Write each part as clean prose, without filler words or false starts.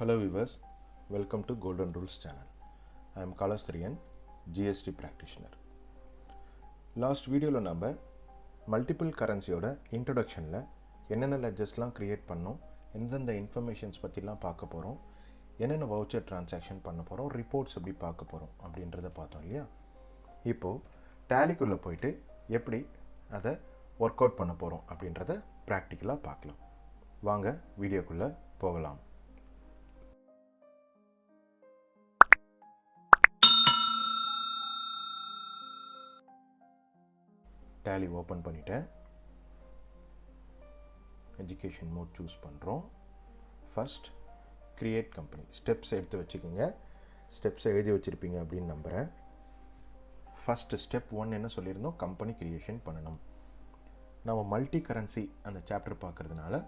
Hello viewers, welcome to Golden Rules channel. I am Kalasthriyan, GST practitioner. Last video la நம்ம multiple currency ஓட introductionல என்னென்ன ledgersலாம் create பண்ணோம், எந்தெந்த informations பத்திலாம் பார்க்க போறோம், என்னென்ன voucher transaction பண்ண போறோம், reports எப்படி பார்க்க போறோம் அப்படின்றத பார்த்தோம் இல்லையா? இப்போ Tallyக்குள்ள போயிட்டு எப்படி அதை work out பண்ண போறோம் அப்படின்றத practically பார்க்கலாம். வாங்க வீடியோக்குள்ள போகலாம். Tally open பண்ணிட்டேன். Education mode choose பண்றோம். First create company. Steps எடுத்து வச்சுக்கோங்க. Steps எழுதி வச்சிருப்பீங்க அப்படின்னு நம்புறேன். First step 1 என்ன சொல்லிருந்தோம், company creation பண்ணணும். நம்ம மல்டி கரன்சி அந்த சாப்டர் பார்க்கறதுனால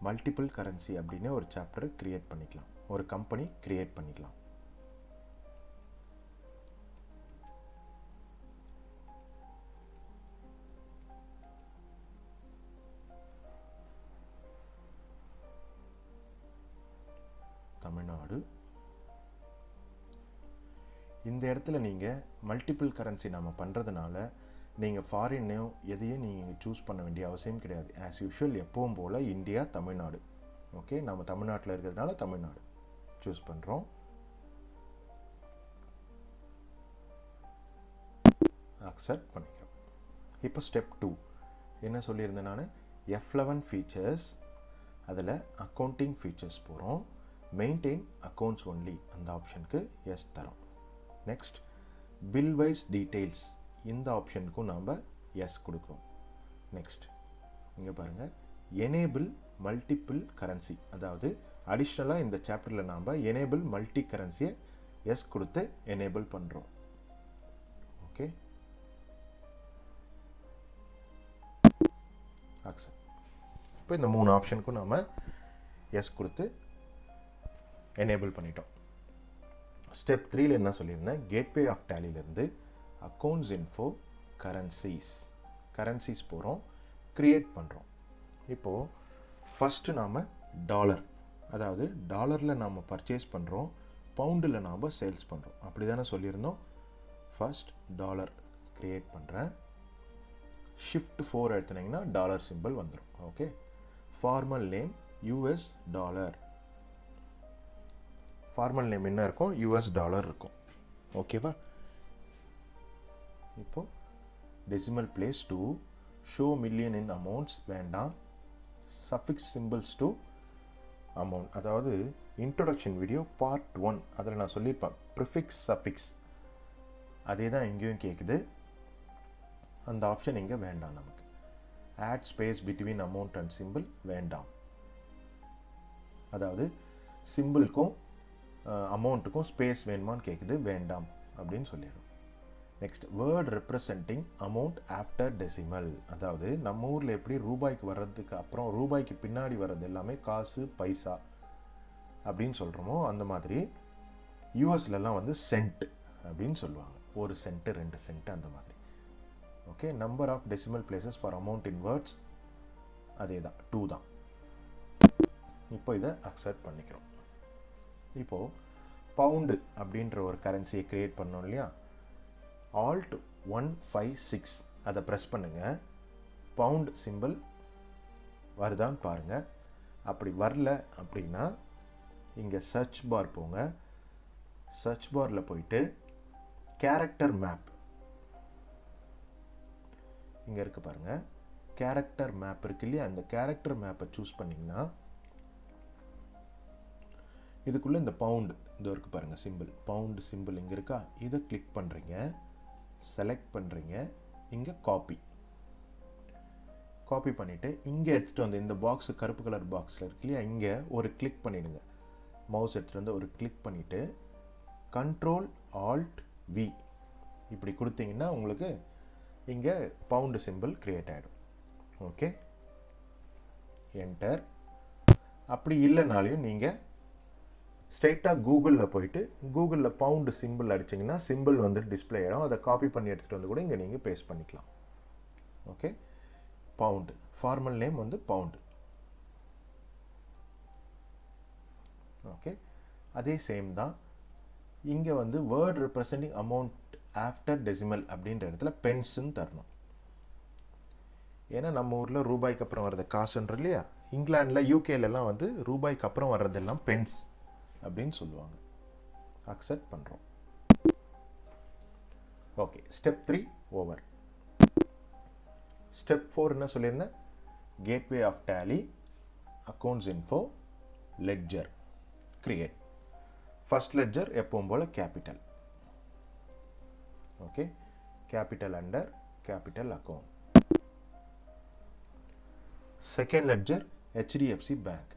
மல்டிபிள் கரன்சி அப்படின்னு ஒரு சாப்டர் கிரியேட் பண்ணிக்கலாம். ஒரு கம்பெனி கிரியேட் பண்ணிக்கலாம். தமிழ்நாடு. இந்த இடத்துல நீங்கள் மல்டிபிள் கரன்சி நம்ம பண்ணுறதுனால நீங்கள் ஃபாரின்னையும் எதையும் நீங்கள் சூஸ் பண்ண வேண்டிய அவசியம் கிடையாது. ஆஸ் யூஷுவல் எப்பவும் போல் இந்தியா, தமிழ்நாடு. ஓகே, நம்ம தமிழ்நாட்டில் இருக்கிறதுனால தமிழ்நாடு சூஸ் பண்ணுறோம். அக்செப்ட் பண்ணிக்கிறோம். இப்போ ஸ்டெப் 2 என்ன சொல்லியிருந்தேன் நான், F11 ஃபீச்சர்ஸ், அதில் அக்கௌண்டிங் ஃபீச்சர்ஸ் போகிறோம். மெயின்டைன் அக்கௌண்ட்ஸ் ஒன்லி அந்த ஆப்ஷனுக்கு எஸ் தரோம். நெக்ஸ்ட் பில் வைஸ் டீட்டெயில்ஸ், இந்த ஆப்ஷனுக்கும் நாம் எஸ் கொடுக்குறோம். நெக்ஸ்ட் இங்கே பாருங்கள், எனேபிள் மல்டிபிள் கரன்சி, அதாவது அடிஷ்னலாக இந்த சாப்டரில் நாம் எனேபிள் மல்டி கரன்சியை எஸ் கொடுத்து எனேபிள் பண்ணுறோம். Okay, accept. இப்போ இந்த 3 ஆப்ஷனுக்கும் நாம் எஸ் கொடுத்து எனேபிள் பண்ணிட்டோம். ஸ்டெப் 3ல என்ன சொல்லியிருந்தேன், கேட்வே ஆஃப் டேலியிலேருந்து அக்கௌண்ட்ஸ் இன்ஃபோ கரன்சிஸ் போகிறோம், க்ரியேட் பண்ணுறோம். இப்போது ஃபஸ்ட்டு நாம் டாலர், அதாவது டாலரில் நாம் பர்ச்சேஸ் பண்ணுறோம், பவுண்டில் நாம் சேல்ஸ் பண்ணுறோம், அப்படி தானே சொல்லியிருந்தோம். ஃபஸ்ட் டாலர் க்ரியேட் பண்ணுறேன். ஷிஃப்ட் 4 எடுத்துனீங்கன்னா டாலர் சிம்பிள் வந்துடும். Okay, formal name US dollar, formal name என்ன இருக்கும், US டாலர் இருக்கும். ஓகேவா? இப்போ decimal place to show million in amounts வேண்டாம். சஃபிக்ஸ் சிம்பிள்ஸ் டு அமௌண்ட், அதாவது இன்ட்ரோடக்ஷன் வீடியோ பார்ட் 1 அதில் நான் சொல்லியிருப்பேன் ப்ரிஃபிக்ஸ் சஃபிக்ஸ், அதே தான் இங்கேயும் கேட்குது. அந்த ஆப்ஷன் இங்கே வேண்டாம் நமக்கு. Add space between amount and symbol வேண்டாம், அதாவது சிம்பிளுக்கும் அமௌண்ட்டுக்கும் ஸ்பேஸ் வேணுமான்னு கேட்குது, வேண்டாம் அப்படின்னு சொல்லிடுறோம். Next word representing amount after decimal, அதாவது நம்ம ஊரில் எப்படி ரூபாய்க்கு வர்றதுக்கு அப்புறம் ரூபாய்க்கு பின்னாடி வர்றது எல்லாமே காசு பைசா அப்படின்னு சொல்கிறோமோ, அந்த மாதிரி யூஎஸ்லலாம் வந்து சென்ட் அப்படின்னு சொல்லுவாங்க. 1 சென்ட் 2 சென்ட் அந்த மாதிரி. Okay, number of decimal places for amount in words அதே தான், 2 தான். இப்போ இதை அக்செப்ட் பண்ணிக்கிறோம். இப்போது பவுண்டு அப்படின்ற ஒரு கரன்சியை க்ரியேட் பண்ணோம் இல்லையா, Alt 156 அதை ப்ரெஸ் பண்ணுங்கள். பவுண்ட் சிம்பிள் வருதான்னு பாருங்கள். அப்படி வரல அப்படின்னா இங்கே சர்ச் பார் போங்க. சர்ச் பாரில் போயிட்டு கேரக்டர் மேப் இங்கே இருக்குது பாருங்கள், கேரக்டர் மேப் இருக்கு இல்லையா, அந்த கேரக்டர் மேப்பை சூஸ் பண்ணிங்கன்னா இதுக்குள்ளே இந்த பவுண்டு இது இருக்குது பாருங்கள், சிம்பிள் பவுண்டு சிம்பிள் இங்கே இருக்கா, இதை கிளிக் பண்ணுறீங்க, செலக்ட் பண்ணுறீங்க, இங்கே காப்பி பண்ணிவிட்டு இங்கே எடுத்துகிட்டு வந்து இந்த பாக்ஸு கருப்பு கலர் பாக்ஸில் இருக்கு இல்லையா, இங்கே ஒரு கிளிக் பண்ணிவிடுங்க. மவுஸ் எடுத்துகிட்டு வந்து ஒரு கிளிக் பண்ணிவிட்டு Ctrl Alt V இப்படி கொடுத்தீங்கன்னா உங்களுக்கு இங்கே பவுண்டு சிம்பிள் க்ரியேட் ஆகிடும். Okay, enter. அப்படி இல்லைனாலையும் நீங்கள் ஸ்ட்ரைட்டாக கூகுளில் போயிட்டு கூகுளில் பவுண்டு சிம்பிள் அடிச்சிங்கன்னா சிம்பிள் வந்து டிஸ்பிளே ஆகிடும். அதை காப்பி பண்ணி எடுத்துகிட்டு வந்து கூட இங்கே நீங்கள் பேஸ்ட் பண்ணிக்கலாம். ஓகே, பவுண்டு ஃபார்மல் நேம் வந்து பவுண்டு. ஓகே, அதே சேம் தான் இங்கே வந்து word representing amount after decimal அப்படின்ற இடத்துல பென்ஸுன்னு தரணும். ஏன்னா நம்ம ஊரில் ரூபாய்க்கு அப்புறம் வர்றது காசுன்ற இல்லையா, இங்கிலாண்டில் யூகேலலாம் வந்து ரூபாய்க்கு அப்புறம் வர்றதெல்லாம் பென்ஸ் அப்படின்னு சொல்லுவாங்க. அக்செப்ட் பண்ணுறோம். Okay, step 3 over. ஸ்டெப் 4 என்ன சொல்லியிருந்தேன்? Gateway of Tally, accounts info, ledger create. First ledger எப்பவும் போல் capital. Okay, capital under capital account. Second ledger HDFC bank,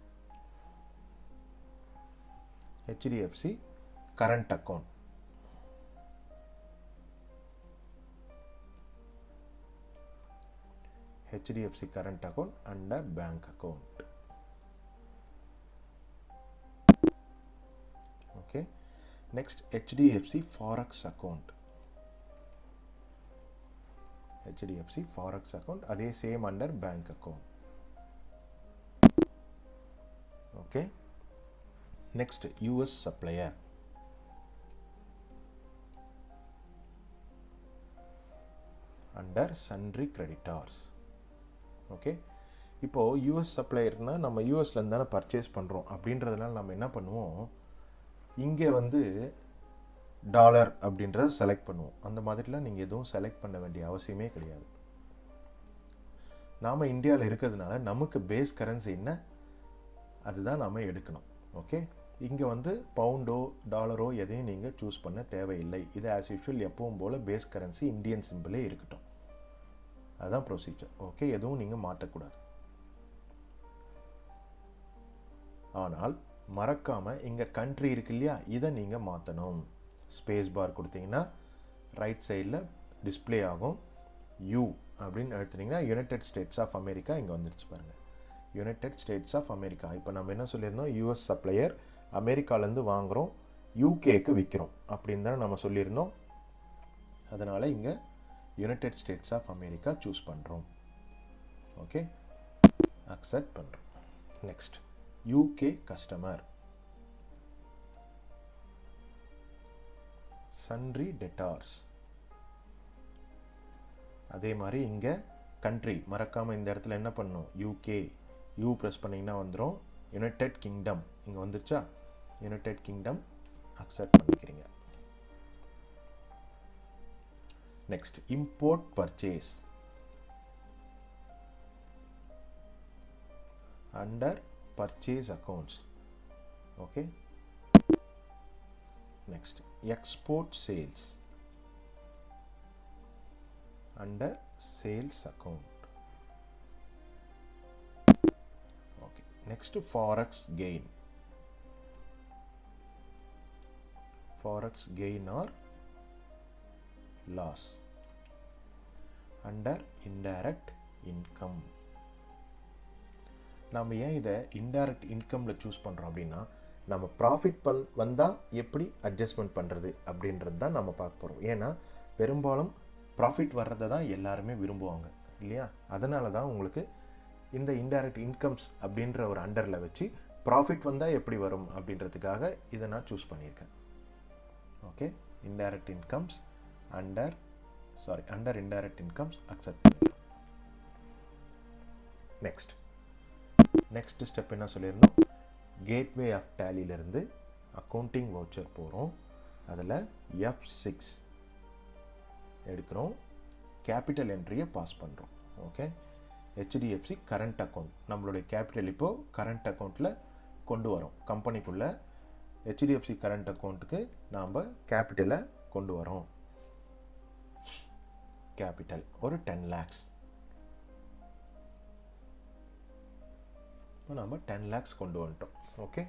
HDFC current account. HDFC current account under bank account. Okay, next HDFC forex account. HDFC forex account அதே same under bank account. Okay, next US supplier. Under sundry creditors. Okay, இப்போது US சப்ளையர்னால் நம்ம யூஎஸ்லேருந்து தானே purchase பண்ணுறோம். அப்படின்றதுனால நம்ம என்ன பண்ணுவோம், இங்கே வந்து டாலர் அப்படின்றத செலக்ட் பண்ணுவோம். அந்த மாதிரிலாம் நீங்கள் எதுவும் செலக்ட் பண்ண வேண்டிய அவசியமே கிடையாது. நாம் இந்தியாவில் இருக்கிறதுனால நமக்கு பேஸ் கரன்சி என்ன, அதுதான் நாம் எடுக்கணும். ஓகே, இங்கே வந்து பவுண்டோ டாலரோ எதையும் நீங்கள் சூஸ் பண்ண தேவையில்லை. இது ஆஸ் யூஷுவல் எப்பவும் போல் பேஸ் கரன்சி இந்தியன் சிம்பிளே இருக்கட்டும். அதுதான் ப்ரொசீஜர். ஓகே, எதுவும் நீங்கள் மாற்றக்கூடாது. ஆனால் மறக்காமல் இங்கே கண்ட்ரி இருக்கு இல்லையா, இதை நீங்கள் மாற்றணும். ஸ்பேஸ் பார் கொடுத்தீங்கன்னா ரைட் சைடில் டிஸ்பிளே ஆகும். யூ அப்படின்னு எடுத்துட்டிங்கன்னா யுனைடெட் ஸ்டேட்ஸ் ஆஃப் அமெரிக்கா இங்கே வந்துடுச்சு பாருங்கள். United States of America. இப்போ நம்ம என்ன சொல்லியிருந்தோம், யூஎஸ் சப்ளையர் அமெரிக்காலேருந்து வாங்குகிறோம், யூகேக்கு விற்கிறோம் அப்படின்னு தானே நம்ம சொல்லியிருந்தோம். அதனால் இங்கே United States of America choose பண்ணுறோம். ஓகே, அக்செப்ட் பண்ணுறோம். Next UK customer, sundry debtors. அதே மாதிரி இங்கே கண்ட்ரி மறக்காமல் இந்த இடத்துல என்ன பண்ணணும், யூகே. யூ ப்ரெஸ் பண்ணிங்கன்னா வந்துடும். யுனைடெட் கிங்டம் இங்கே வந்துருச்சா, யுனைடெட் கிங்டம் அக்செப்ட் பண்ணிக்கிறீங்க. Next, import purchase under purchase accounts. Okay, next export sales under sales account. Okay, next forex gain, forex gain or loss under indirect income. நம்ம ஏன் இதை indirect இன்கமில் choose பண்ணுறோம் அப்படின்னா, நம்ம profit வந்தால் எப்படி அட்ஜஸ்ட்மெண்ட் பண்ணுறது அப்படின்றது தான் நம்ம பார்க்க போகிறோம். ஏன்னா பெரும்பாலும் ப்ராஃபிட் வர்றதை தான் எல்லாருமே விரும்புவாங்க இல்லையா. அதனால தான் உங்களுக்கு இந்த இன்டைரக்ட் இன்கம்ஸ் அப்படின்ற ஒரு அண்டரில் வச்சு ப்ராஃபிட் வந்தால் எப்படி வரும் அப்படின்றதுக்காக இதை நான் சூஸ் பண்ணியிருக்கேன். Okay, indirect incomes under indirect incomes accept பண்ணிக்கலாம். next step என்ன சொல்லியிருந்தோம், கேட்வே ஆஃப் டேலியிலிருந்து அக்கௌண்டிங் வவுச்சர் போகிறோம். அதில் F6 எடுக்கிறோம், கேபிட்டல் என்ட்ரியை பாஸ் பண்ணுறோம். ஓகே, ஹெச்டிஎஃப்சி கரண்ட் அக்கௌண்ட், நம்மளுடைய கேபிட்டல் இப்போது கரண்ட் அக்கௌண்ட்டில் கொண்டு வரோம். கம்பெனிக்குள்ளே ஹெச்டிஎஃப்சி கரண்ட் அக்கௌண்ட்டுக்கு நாம் கேபிட்டலை கொண்டு வரோம். கேபிட்டல் ஒரு 10 lakhs. இப்போ நம்ம 10 lakhs கொண்டு வந்துட்டோம். ஓகே,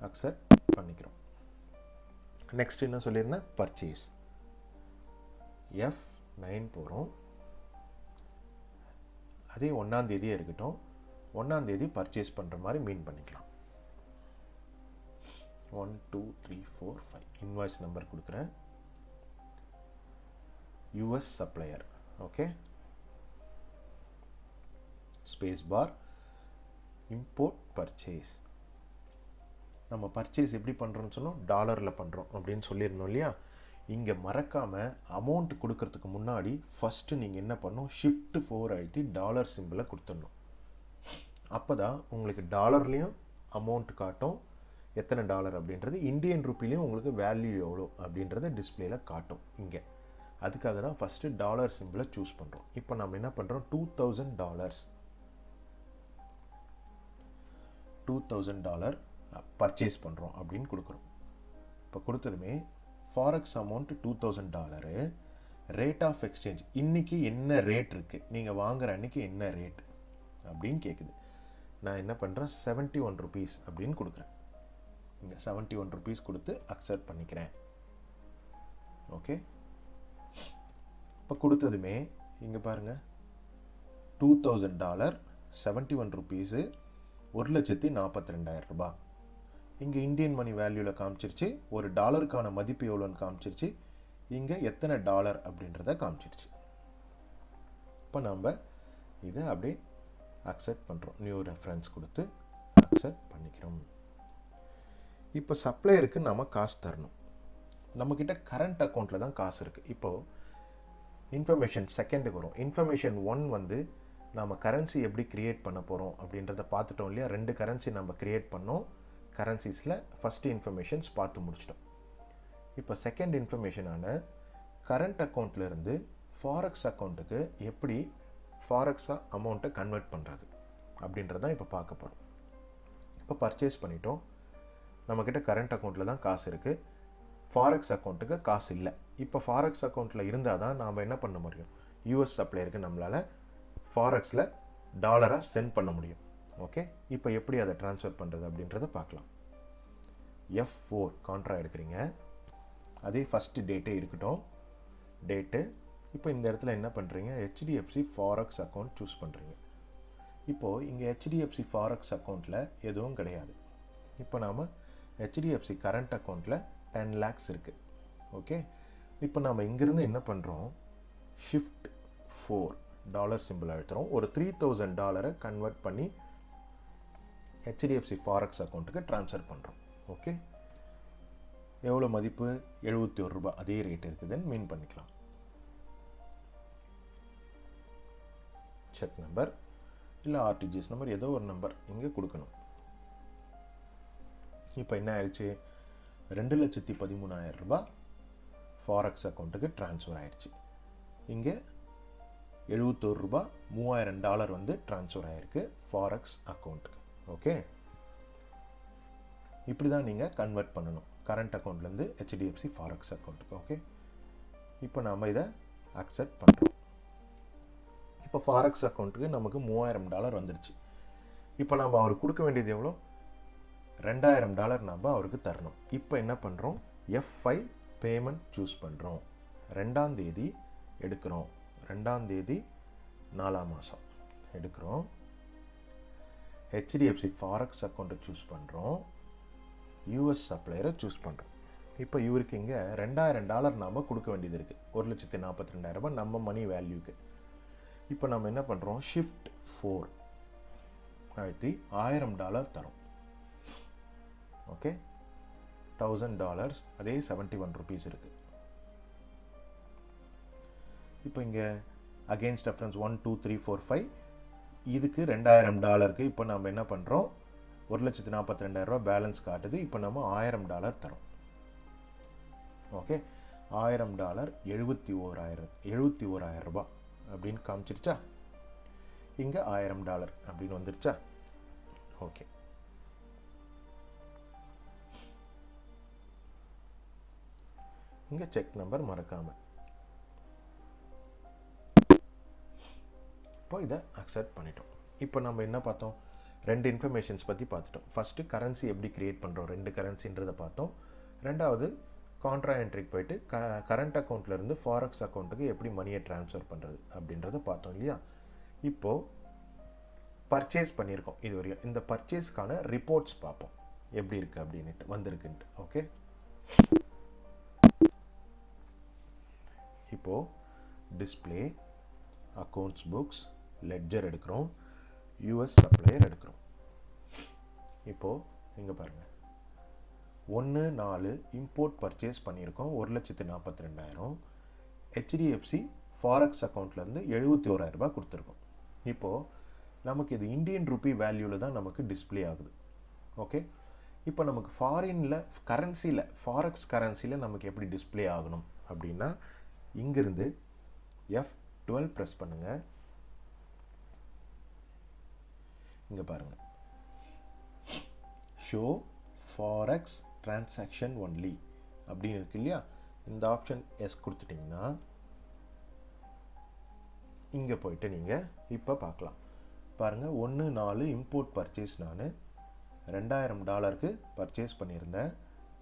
அக்செப்ட் பண்ணிக்கிறோம். நெக்ஸ்ட் என்ன சொல்லியிருந்தேன், பர்ச்சேஸ். F9 போகிறோம். அதே 1ஆம் தேதியே இருக்கட்டும், 1ஆம் தேதி பர்ச்சேஸ் பண்ணுற மாதிரி மீன் பண்ணிக்கலாம். 1 2 3 4 5 இன்வாய்ஸ் நம்பர் கொடுக்குறேன். US supplier. Okay, space for import purchase. நம்ம பர்ச்சேஸ் எப்படி பண்ணுறோம்னு சொன்னோம், டாலரில் பண்ணுறோம் அப்படின்னு சொல்லியிருந்தோம் இல்லையா. இங்கே மறக்காமல் அமௌண்ட் கொடுக்கறதுக்கு முன்னாடி ஃபஸ்ட்டு நீங்கள் என்ன பண்ணணும், ஷிஃப்ட் 4 அழுத்தி டாலர் சிம்பிளை கொடுத்துடணும். அப்போ தான் உங்களுக்கு டாலர்லேயும் அமௌண்ட் காட்டும், எத்தனை டாலர் அப்படின்றது, இந்தியன் ருப்பிலையும் உங்களுக்கு வேல்யூ எவ்வளோ அப்படின்றத டிஸ்பிளேல காட்டும் இங்கே. அதுக்காக தான் ஃபஸ்ட்டு டாலர் சிம்பிளை சூஸ் பண்ணுறோம். இப்போ நம்ம என்ன பண்ணுறோம், $2000 பர்ச்சேஸ் பண்ணுறோம் அப்படின்னு கொடுக்குறோம். இப்போ கொடுத்ததுமே forex amount $2000, rate of exchange இன்றைக்கி என்ன ரேட் இருக்குது, நீங்கள் வாங்குகிற அன்றைக்கி என்ன ரேட் அப்படின்னு கேட்குது. நான் என்ன பண்ணுறேன், 71 rupees அப்படின்னு கொடுக்குறேன். இங்கே 71 rupees கொடுத்து அக்செப்ட் பண்ணிக்கிறேன். ஓகே, இப்போ கொடுத்ததுமே இங்கே பாருங்கள், $2000 71 rupees, 1,42,000 இங்கே இந்தியன் மணி வேல்யூவில் காமிச்சிருச்சு. ஒரு டாலருக்கான மதிப்பு எவ்வளோன்னு காமிச்சிருச்சு. இங்கே எத்தனை டாலர் அப்படின்றத காமிச்சிருச்சு. இப்போ நம்ம இதை அப்படியே அக்செப்ட் பண்ணுறோம். நியூ ரெஃபரன்ஸ் கொடுத்து அக்செப்ட் பண்ணிக்கிறோம். இப்போ சப்ளையருக்கு நம்ம காசு தரணும். நம்மக்கிட்ட கரண்ட் அக்கௌண்ட்டில் தான் காசு இருக்குது. இப்போது இன்ஃபர்மேஷன் செகண்டுக்கு வரும். இன்ஃபர்மேஷன் 1 வந்து நம்ம கரன்சி எப்படி க்ரியேட் பண்ண போகிறோம் அப்படின்றத பார்த்துட்டோம் இல்லையா. 2 கரன்சி நம்ம க்ரியேட் பண்ணோம். கரன்சிஸில் ஃபஸ்ட்டு இன்ஃபர்மேஷன்ஸ் பார்த்து முடிச்சிட்டோம். இப்போ செகண்ட் இன்ஃபர்மேஷனான கரண்ட் அக்கௌண்ட்லேருந்து ஃபாரெக்ஸ் அக்கௌண்ட்டுக்கு எப்படி ஃபாரெக்ஸாக அமௌண்ட்டை கன்வெர்ட் பண்ணுறது அப்படின்றதான் இப்போ பார்க்க போகிறோம். இப்போ பர்ச்சேஸ் பண்ணிட்டோம். நம்மக்கிட்ட கரண்ட் அக்கௌண்ட்டில் தான் காசு இருக்குது, ஃபாரெக்ஸ் அக்கௌண்ட்டுக்கு காசு இல்லை. இப்போ ஃபாரெக்ஸ் அக்கௌண்ட்டில் இருந்தால் தான் நாம் என்ன பண்ண முடியும், யூஎஸ் சப்ளையருக்கு நம்மளால் ஃபாரெக்ஸில் டாலராக சென்ட் பண்ண முடியும். ஓகே, இப்போ எப்படி அதை ட்ரான்ஸ்ஃபர் பண்ணுறது அப்படின்றத பார்க்கலாம். F4 கான்ட்ரா எடுக்கிறீங்க. அதே ஃபஸ்ட்டு டேட்டே இருக்கட்டும், டேட்டு. இப்போ இந்த இடத்துல என்ன பண்ணுறீங்க, HDFC ஃபாரெக்ஸ் அக்கௌண்ட் சூஸ் பண்ணுறீங்க. இப்போது இங்கே HDFC ஃபாரெக்ஸ் அக்கௌண்ட்டில் எதுவும் கிடையாது. இப்போ நாம் HDFC கரண்ட் அக்கௌண்ட்டில் 10 lakhs இருக்குது. ஓகே, இப்போ நாம் இங்கேருந்து என்ன பண்ணுறோம், ஷிஃப்ட் 4 டாலர் சிம்பிள் அழுத்துறோம். ஒரு $3000 கன்வெர்ட் பண்ணி HDFC ஃபாரெக்ஸ் அக்கௌண்ட்டுக்கு ட்ரான்ஸ்ஃபர் பண்ணுறோம். ஓகே, எவ்வளோ மதிப்பு, $71, அதே ரேட் இருக்குதுன்னு மீன் பண்ணிக்கலாம். செக் நம்பர் இல்லை ஆர்டிஜிஎஸ் நம்பர் ஏதோ ஒரு நம்பர் இங்கே கொடுக்கணும். இப்போ என்ன ஆயிடுச்சு, $2,13,000 ஃபாரெக்ஸ் அக்கௌண்ட்டுக்கு ட்ரான்ஸ்ஃபர் ஆயிடுச்சு. இங்கே $71, $3,000 வந்து ட்ரான்ஸ்ஃபர் ஆகிருக்கு ஃபாரெக்ஸ் அக்கௌண்ட்டுக்கு. ஓகே, இப்படி தான் நீங்கள் கன்வெர்ட் பண்ணணும் கரண்ட் அக்கௌண்ட்லேருந்து HDFC ஃபாரெக்ஸ் அக்கௌண்ட்டுக்கு. ஓகே, இப்போ நாம் இதை அக்செப்ட் பண்ணுறோம். இப்போ ஃபாரெக்ஸ் அக்கௌண்ட்டுக்கு நமக்கு $3,000 வந்துடுச்சு. இப்போ நம்ம அவருக்கு கொடுக்க வேண்டியது எவ்வளோ, $2,000 நம்ம அவருக்கு தரணும். இப்போ என்ன பண்ணுறோம், F5 பேமெண்ட் சூஸ் பண்ணுறோம். 2ஆம் தேதி எடுக்கிறோம். 2ஆம் தேதி 4ஆம் மாதம் எடுக்கிறோம். HDFC ஃபாரெக்ஸ் அக்கௌண்ட்டை சூஸ் பண்ணுறோம். யூஎஸ் சப்ளையரை சூஸ் பண்ணுறோம். இப்போ இவருக்கு இங்கே $2,000 நாம் கொடுக்க வேண்டியது இருக்குது. 1,42,000 நம்ம மணி வேல்யூக்கு. இப்போ நம்ம என்ன பண்ணுறோம், ஷிஃப்ட் 4 அழுத்தி $1,000 தரோம். ஓகே, $1,000 அதே 71 rupees இருக்குது. இப்போ இங்கே அகெயின்ஸ்ட் ரெஃபரன்ஸ் 1 2 3 4 5 இதுக்கு $2,000க்கு இப்போ நம்ம என்ன பண்ணுறோம், 1,42,000 பேலன்ஸ் காட்டுது. இப்போ நம்ம $1,000 தரோம். ஓகே, $1,000 71,000 அப்படின்னு காமிச்சிருச்சா. இங்கே $1,000 அப்படின்னு வந்துருச்சா. ஓகே, இங்கே செக் நம்பர் மறக்காமல். இப்போ இதை அக்செப்ட் பண்ணிட்டோம். இப்போ நம்ம என்ன பார்த்தோம், 2 இன்ஃபர்மேஷன்ஸ் பற்றி பார்த்துட்டோம். ஃபஸ்ட்டு கரன்சி எப்படி க்ரியேட் பண்ணுறோம், 2 கரன்சின்றதை பார்த்தோம். 2வது கான்ட்ரா என்ட்ரிக்கு போயிட்டு கரண்ட் அக்கௌண்ட்லேருந்து ஃபாரெக்ஸ் அக்கௌண்ட்டுக்கு எப்படி மணியை ட்ரான்ஸ்ஃபர் பண்ணுறது அப்படின்றத பார்த்தோம் இல்லையா. இப்போது பர்ச்சேஸ் பண்ணியிருக்கோம் இது வரையும். இந்த பர்ச்சேஸ்க்கான ரிப்போர்ட்ஸ் பார்ப்போம் எப்படி இருக்குது அப்படின்ட்டு வந்திருக்குன்ட்டு. ஓகே, இப்போது டிஸ்பிளே, அக்கௌண்ட்ஸ் புக்ஸ், லெட்ஜர் எடுக்கிறோம், யூஎஸ் சப்ளையர் எடுக்கிறோம். இப்போது இங்கே பாருங்கள் 1/4 இம்போர்ட் பர்ச்சேஸ் பண்ணியிருக்கோம் 1,42,000. ஹெச்டிஎஃப்சி ஃபாரெக்ஸ் அக்கௌண்ட்லேருந்து 71,000 ரூபாய் கொடுத்துருக்கோம். இப்போது நமக்கு இது இந்தியன் ரூபி வேல்யூவில் தான் நமக்கு டிஸ்பிளே ஆகுது. ஓகே, இப்போ நமக்கு ஃபாரினில் கரன்சியில் ஃபாரெக்ஸ் கரன்சியில் நமக்கு எப்படி டிஸ்பிளே ஆகணும் அப்படின்னா இங்கிருந்து F12 ப்ரெஸ் பண்ணுங்கள். இங்கே பாருங்கள், ஷோ ஃபாரெக்ஸ் டிரான்சாக்ஷன் ஒன்லி அப்படின்னு இருக்கு இல்லையா, இந்த ஆப்ஷன் எஸ் கொடுத்துட்டிங்கன்னா இங்கே போயிட்டு நீங்கள் இப்போ பார்க்கலாம். பாருங்கள், 1/4 இம்போர்ட் பர்ச்சேஸ் நான் $2,000 பர்ச்சேஸ் பண்ணியிருந்தேன்.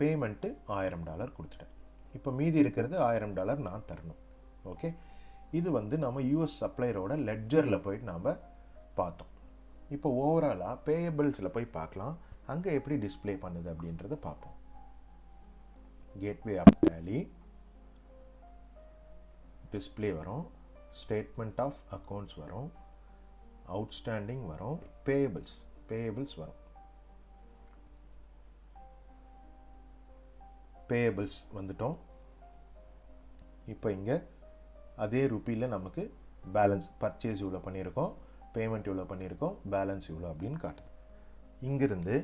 பேமெண்ட்டு $1,000 கொடுத்துட்டேன். இப்போ மீதி இருக்கிறது $1,000 நான் தரணும். ஓகே, இது வந்து நம்ம யூஎஸ் சப்ளையரோட லெட்ஜரில் போயிட்டு நாம் பார்த்தோம். இப்போ ஓவராலாக பேயபிள்ஸில் போய் பார்க்கலாம், அங்கே எப்படி டிஸ்பிளே பண்ணுது அப்படின்றத பார்ப்போம். கேட்வே ஆஃப் டேலி டிஸ்பிளே வரும், ஸ்டேட்மெண்ட் ஆஃப் அக்கௌண்ட்ஸ் வரும், அவுட்ஸ்டாண்டிங் வரும், பேயபிள்ஸ் வரும். பேயபிள்ஸ் வந்துட்டோம். இப்போ இங்கே அதே ருப்பியில் நமக்கு பேலன்ஸ் பர்ச்சேஸ் இவ்வளோ பண்ணியிருக்கோம், பேமெண்ட் இவ்வளோ பண்ணியிருக்கோம், பேலன்ஸ் இவ்வளோ அப்படின்னு காட்டுது. இங்கிருந்து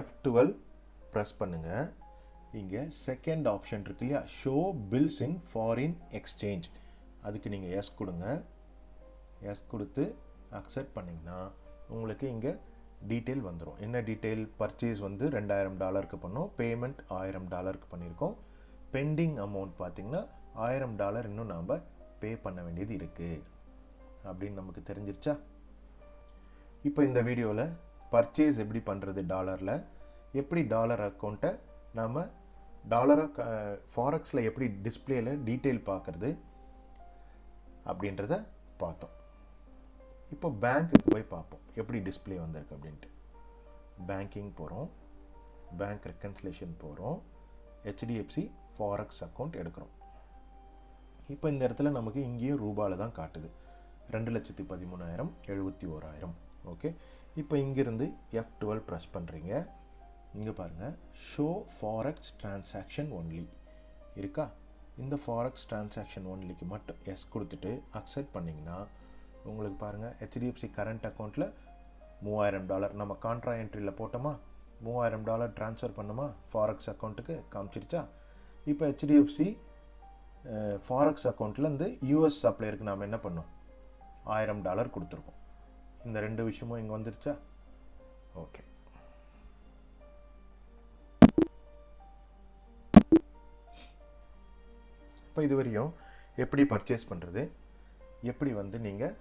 F12 ப்ரெஸ் பண்ணுங்கள். இங்கே செகண்ட் ஆப்ஷன் இருக்கு இல்லையா, show bills in foreign exchange, அதுக்கு நீங்கள் எஸ் கொடுங்க. எஸ் கொடுத்து அக்செப்ட் பண்ணிங்கன்னா உங்களுக்கு இங்கே டீட்டெயில் வந்துடும். என்ன டீட்டெயில்? பர்ச்சேஸ் வந்து $2,000 பண்ணோம், பேமெண்ட் $1,000 பண்ணியிருக்கோம், பெண்டிங் அமௌண்ட் பார்த்திங்கன்னா $1,000 இன்னும் நாம் பே பண்ண வேண்டியது இருக்குது அப்படின்னு நமக்கு தெரிஞ்சிருச்சா? இப்போ இந்த வீடியோவில் பர்ச்சேஸ் எப்படி பண்ணுறது டாலரில், எப்படி டாலர் அக்கௌண்ட்டை நாம் டாலராக ஃபாரெக்ஸில் எப்படி டிஸ்பிளேயில் டீட்டெயில் பார்க்குறது அப்படின்றத பார்த்தோம். இப்போ பேங்க்குக்கு போய் பார்ப்போம் எப்படி டிஸ்பிளே வந்திருக்கு அப்படின்ட்டு. பேங்கிங் போகிறோம், பேங்க் ரெக்கன்சிலேஷன் போகிறோம், ஹெச்டிஎஃப்சி ஃபாரெக்ஸ் அக்கௌண்ட் எடுக்கிறோம். இப்போ இந்த இடத்துல நமக்கு இங்கேயும் ரூபாயில் தான் காட்டுது, 2,13,000 71,000. ஓகே, இப்போ இங்கிருந்து F12 ப்ரெஸ் பண்ணுறீங்க. இங்கே பாருங்கள், ஷோ ஃபாரெக்ஸ் டிரான்சாக்ஷன் ஒன்லி இருக்கா, இந்த ஃபாரெக்ஸ் டிரான்சாக்ஷன் ஒன்லிக்கு மட்டும் எஸ் கொடுத்துட்டு அக்செப்ட் பண்ணிங்கன்னா உங்களுக்கு பாருங்கள் ஹெச்டிஎஃப்சி கரண்ட் அக்கௌண்ட்டில் $3,000 நம்ம கான்ட்ரா என்ட்ரியில் போட்டோமா, $3,000 ட்ரான்ஸ்ஃபர் பண்ணுமா ஃபாரெக்ஸ் அக்கௌண்ட்டுக்கு காமிச்சிருச்சா. இப்போ ஹெச்டிஎஃப்சி ஃபாரெக்ஸ் அக்கௌண்ட்லேருந்து யூஎஸ் சப்ளையருக்கு நாம் என்ன பண்ணோம், $1,000 கொடுத்துருக்கோம். இந்த ரெண்டு விஷயமும் இங்கே வந்துருச்சா? ஓகே, இப்போ இதுவரையும் எப்படி பர்ச்சேஸ் பண்ணுறது, எப்படி வந்து நீங்கள்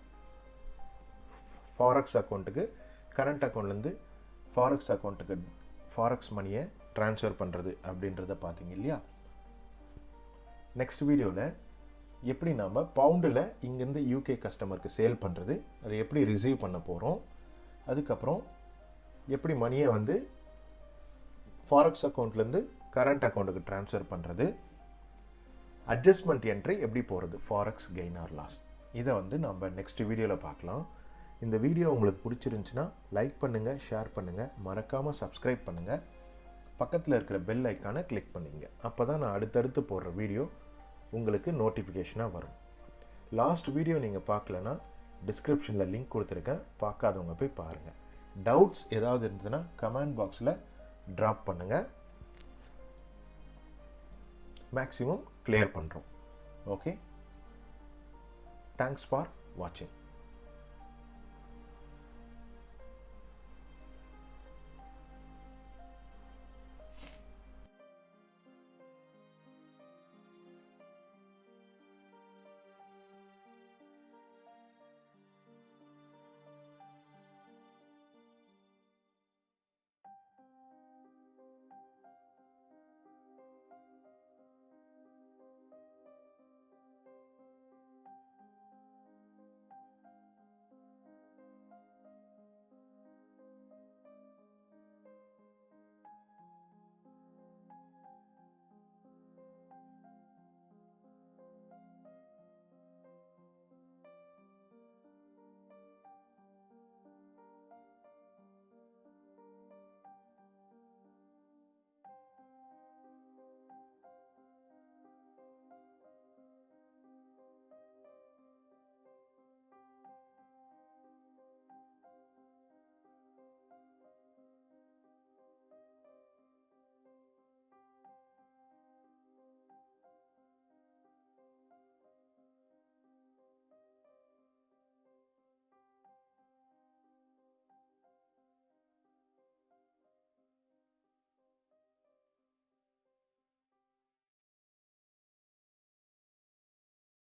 ஃபாரெக்ஸ் அக்கௌண்ட்டுக்கு கரண்ட் அக்கௌண்ட்லேருந்து ஃபாரெக்ஸ் அக்கௌண்ட்டுக்கு ஃபாரெக்ஸ் மணியை ட்ரான்ஸ்ஃபர் பண்ணுறது அப்படின்றத பார்த்தீங்க இல்லையா. நெக்ஸ்ட் வீடியோவில் எப்படி நாம் பவுண்டில் இங்கேருந்து யூகே கஸ்டமருக்கு சேல் பண்ணுறது, அதை எப்படி ரிசீவ் பண்ண போகிறோம், அதுக்கப்புறம் எப்படி மணியை வந்து ஃபாரெக்ஸ் அக்கௌண்ட்லேருந்து கரண்ட் அக்கௌண்ட்டுக்கு ட்ரான்ஸ்ஃபர் பண்ணுறது, அட்ஜஸ்ட்மெண்ட் என்ட்ரி எப்படி போகிறது ஃபாரெக்ஸ் கெயின் ஆர் லாஸ், இதை வந்து நம்ம நெக்ஸ்ட் வீடியோவில் பார்க்கலாம். இந்த வீடியோ உங்களுக்கு பிடிச்சிருந்துச்சுன்னா லைக் பண்ணுங்கள், ஷேர் பண்ணுங்கள், மறக்காமல் சப்ஸ்கிரைப் பண்ணுங்கள், பக்கத்தில் இருக்கிற பெல் ஐக்கானை கிளிக் பண்ணிங்க. அப்போ தான் நான் அடுத்தடுத்து போடுற வீடியோ உங்களுக்கு நோட்டிஃபிகேஷனாக வரும். லாஸ்ட் வீடியோ நீங்கள் பார்க்கலன்னா டிஸ்கிரிப்ஷனில் லிங்க் கொடுத்துருக்கேன், பார்க்காதவங்க போய் பாருங்கள். டவுட்ஸ் ஏதாவது இருந்ததுன்னா கமெண்ட் பாக்ஸில் ட்ராப் பண்ணுங்கள், மேக்ஸிமம் கிளியர் பண்ணுறோம். ஓகே, தேங்க்ஸ் ஃபார் வாட்சிங்.